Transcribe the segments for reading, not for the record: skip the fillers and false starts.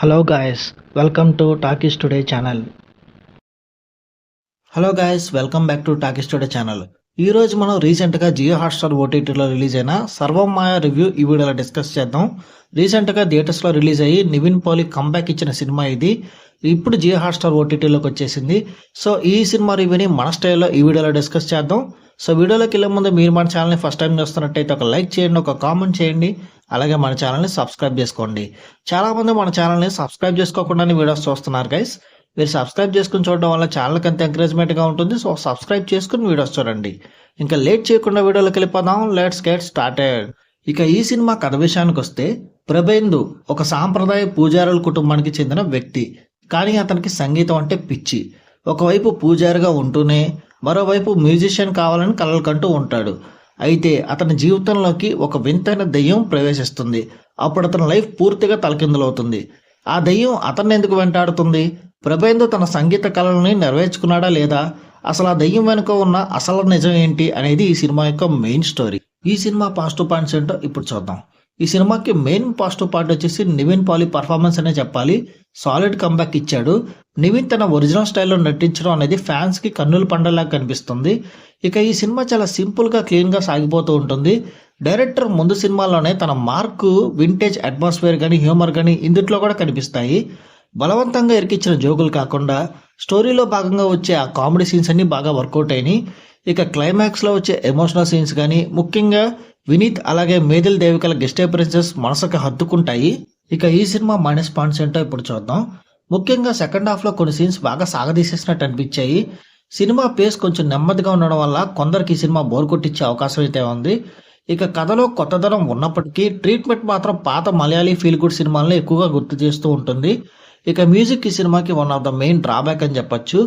Hello guys, welcome to Talkies Today channel. Hello guys, welcome back to talkies today channel. ఈ రోజు మనం రీసెంట్గా Jio Hotstar ఓటీటీలో release అయిన సర్వం మాయ రివ్యూ ఈ వీడియోలో డిస్కస్ చేద్దాం. రీసెంట్గా థియేటర్స్లో రిలీజ్ అయ్యి నివిన్ పోలి కంబ్యాక్ ఇచ్చిన సినిమా ఇది. ఇప్పుడు జియో హాట్స్టార్ ఓటీటీలోకి వచ్చేసింది. సో ఈ సినిమా రివ్యూని మన స్టైల్లో ఈ వీడియోలో డిస్కస్ చేద్దాం. సో వీడియోలోకి వెళ్ళే ముందు మీరు మన ఛానల్ని ఫస్ట్ టైం చూస్తున్నట్టయితే ఒక లైక్ చేయండి, ఒక కామెంట్ చేయండి, అలాగే మన ఛానల్ని సబ్స్క్రైబ్ చేసుకోండి. చాలామంది మన ఛానల్ని సబ్స్క్రైబ్ చేసుకోకుండానే వీడియోస్ చూస్తున్నారు గైస్. మీరు సబ్స్క్రైబ్ చేసుకుని చూడడం వల్ల ఛానల్కి అంత ఎంకరేజ్మెంట్గా ఉంటుంది. సో సబ్స్క్రైబ్ చేసుకుని వీడియోస్ చూడండి. ఇంకా లేట్ చేయకుండా వీడియోలోకి వెళ్ళిపోదాం. Let's get started. ఇక ఈ సినిమా కథ విషయానికి వస్తే, ప్రభేందు ఒక సాంప్రదాయ పూజారుల కుటుంబానికి చెందిన వ్యక్తి. కానీ అతనికి సంగీతం అంటే పిచ్చి. ఒకవైపు పూజారిగా ఉంటూనే మరోవైపు మ్యూజిషియన్ కావాలని కలలు కంటూ ఉంటాడు. అయితే అతని జీవితంలోకి ఒక వింతైన దెయ్యం ప్రవేశిస్తుంది. అప్పుడు అతని లైఫ్ పూర్తిగా తలకిందులవుతుంది. ఆ దెయ్యం అతన్ని ఎందుకు వెంటాడుతుంది? ప్రభేందు తన సంగీత కళలని నెరవేర్చుకున్నాడా లేదా? అసలు ఆ దెయ్యం వెనుక ఉన్న అసలు నిజం ఏంటి అనేది ఈ సినిమా యొక్క మెయిన్ స్టోరీ. ఈ సినిమా పాజిటివ్ పాయింట్స్ ఏంటో ఇప్పుడు చూద్దాం. ఈ సినిమాకి మెయిన్ పాజిటివ్ పాయింట్ వచ్చేసి నివిన్ పాలి పర్ఫార్మెన్స్ అనే చెప్పాలి. సాలిడ్ కంబ్యాక్ ఇచ్చాడు. నివిన్ తన ఒరిజినల్ స్టైల్లో నటించడం అనేది ఫ్యాన్స్ కి కన్నుల పండలా కనిపిస్తుంది. ఇక ఈ సినిమా చాలా సింపుల్ గా క్లీన్ గా సాగిపోతూ ఉంటుంది. డైరెక్టర్ ముందు సినిమాలోనే తన మార్కు, వింటేజ్ అట్మాస్ఫియర్ కానీ హ్యూమర్ కానీ ఇందుట్లో కూడా కనిపిస్తాయి. బలవంతంగా ఇరికిచ్చిన జోకులు కాకుండా స్టోరీలో భాగంగా వచ్చే ఆ కామెడీ సీన్స్ అన్ని బాగా వర్కౌట్ అయినాయి. ఇక క్లైమాక్స్లో వచ్చే ఎమోషనల్ సీన్స్ కానీ, ముఖ్యంగా వినీత్ అలాగే మేదిల్ దేవికల గెస్ట్ అపియరెన్సెస్ మనసుకు హత్తుకుంటాయి. ఇక ఈ సినిమా మైనస్ పాయింట్స్ ఏంటో ఇప్పుడు చూద్దాం. ముఖ్యంగా సెకండ్ హాఫ్లో కొన్ని సీన్స్ బాగా సాగదీసేసినట్టు అనిపించాయి. సినిమా పేస్ కొంచెం నెమ్మదిగా ఉండడం వల్ల కొందరికి ఈ సినిమా బోర్ కొట్టించే అవకాశం అయితే ఉంది. ఇక కథలో కొత్తదనం ఉన్నప్పటికీ ట్రీట్మెంట్ మాత్రం పాత మలయాళీ ఫీల్ గుడ్ సినిమాలను ఎక్కువగా గుర్తు చేస్తూ ఉంటుంది. ఇక మ్యూజిక్ ఈ సినిమాకి one of the main drawback అని చెప్పొచ్చు.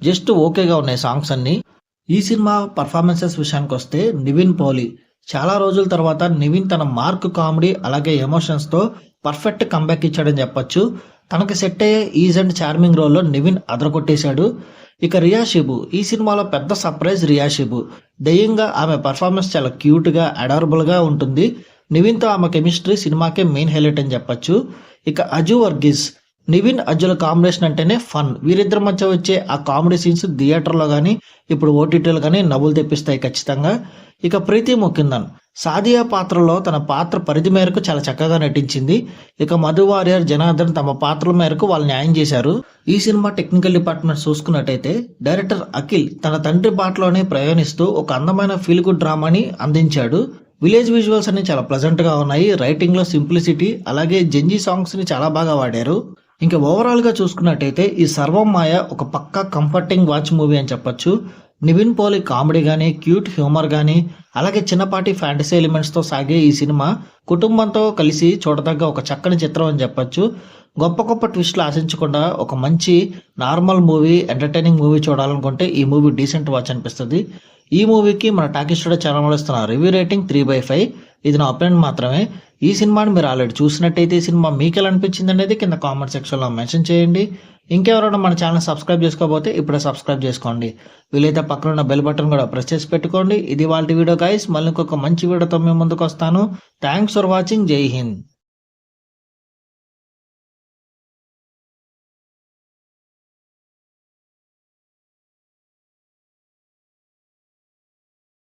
జస్ట్ ఓకేగా ఉన్నాయి సాంగ్స్ అన్ని. ఈ సినిమా పర్ఫార్మెన్సెస్ విషయానికి వస్తే, నివిన్ పోలి చాలా రోజుల తర్వాత నివిన్ తన మార్క్, కామెడీ అలాగే ఎమోషన్స్ తో పర్ఫెక్ట్ కంబ్యాక్ ఇచ్చాడని చెప్పొచ్చు. తనకి సెట్ అయ్యే ఈజ్ అండ్ చార్మింగ్ రోల్లో నివిన్ అదరగొట్టేశాడు. ఇక రియా షిబు ఈ సినిమాలో పెద్ద సర్ప్రైజ్. రియా షిబు దయ్యంగా ఆమె పర్ఫార్మెన్స్ చాలా క్యూట్ గా అడారబుల్ గా ఉంటుంది. నివిన్ తో ఆమె కెమిస్ట్రీ సినిమాకే మెయిన్ హైలైట్ అని చెప్పొచ్చు. ఇక అజు వర్గీస్, నివిన్ అజ్జుల కాంబినేషన్ అంటేనే ఫన్. వీరిద్దరి మధ్య వచ్చే ఆ కామెడీ సీన్స్ థియేటర్లో కానీ ఇప్పుడు ఓటీటీలో కానీ నవ్వులు తెప్పిస్తాయి ఖచ్చితంగా. ఇక ప్రీతి ముకుందన్ సాదియా పాత్రలో తన పాత్ర పరిధి మేరకు చాలా చక్కగా నటించింది. ఇక మధు వారియర్, జనార్దన్ తమ పాత్రల మేరకు వాళ్ళు న్యాయం చేశారు. ఈ సినిమా టెక్నికల్ డిపార్ట్మెంట్ చూసుకున్నట్టయితే, డైరెక్టర్ అఖిల్ తన తండ్రి బాటలోనే ప్రయాణిస్తూ ఒక అందమైన ఫీల్ గుడ్ డ్రామాని అందించాడు. విలేజ్ విజువల్స్ అన్ని చాలా ప్లెజెంట్ గా ఉన్నాయి. రైటింగ్ లో సింప్లిసిటీ అలాగే జెంజీ సాంగ్స్ ని చాలా బాగా వాడారు. ఇంకా ఓవరాల్ గా చూసుకున్నట్టయితే ఈ సర్వం మాయ ఒక పక్కా కంఫర్టింగ్ వాచ్ మూవీ అని చెప్పొచ్చు. నివిన్ పోలి కామెడీ కానీ, క్యూట్ హ్యూమర్ కానీ, అలాగే చిన్నపాటి ఫ్యాంటసీ ఎలిమెంట్స్ తో సాగే ఈ సినిమా కుటుంబంతో కలిసి చూడదగ్గ ఒక చక్కని చిత్రం అని చెప్పొచ్చు. గొప్ప గొప్ప ట్విస్ట్లు ఆశించకుండా ఒక మంచి నార్మల్ మూవీ, ఎంటర్టైనింగ్ మూవీ చూడాలనుకుంటే ఈ మూవీ డీసెంట్ వాచ్ అనిపిస్తుంది. ఈ మూవీకి మన టాకీస్ టుడే ఛానల్ ఇస్తున్న రివ్యూ రేటింగ్ 3/5. ఇది నా ఒపీనియన్ మాత్రమే. ఈ సినిమాని మీరు ఆల్రెడీ చూసినట్టయితే ఈ సినిమా మీకు ఎలా అనిపించింది అనేది కింద కామెంట్ సెక్షన్లో మెన్షన్ చేయండి. ఇంకెవరైనా మన ఛానల్ సబ్స్క్రైబ్ చేసుకోకపోతే ఇప్పుడే సబ్స్క్రైబ్ చేసుకోండి. వీలైతే పక్కన ఉన్న బెల్ బటన్ కూడా ప్రెస్ చేసి పెట్టుకోండి. ఇది వాళ్ళ వీడియో గైస్. మళ్ళీ ఇంకొక మంచి వీడియోతో మేము ముందుకు వస్తాను. Thanks for watching. జై హింద్.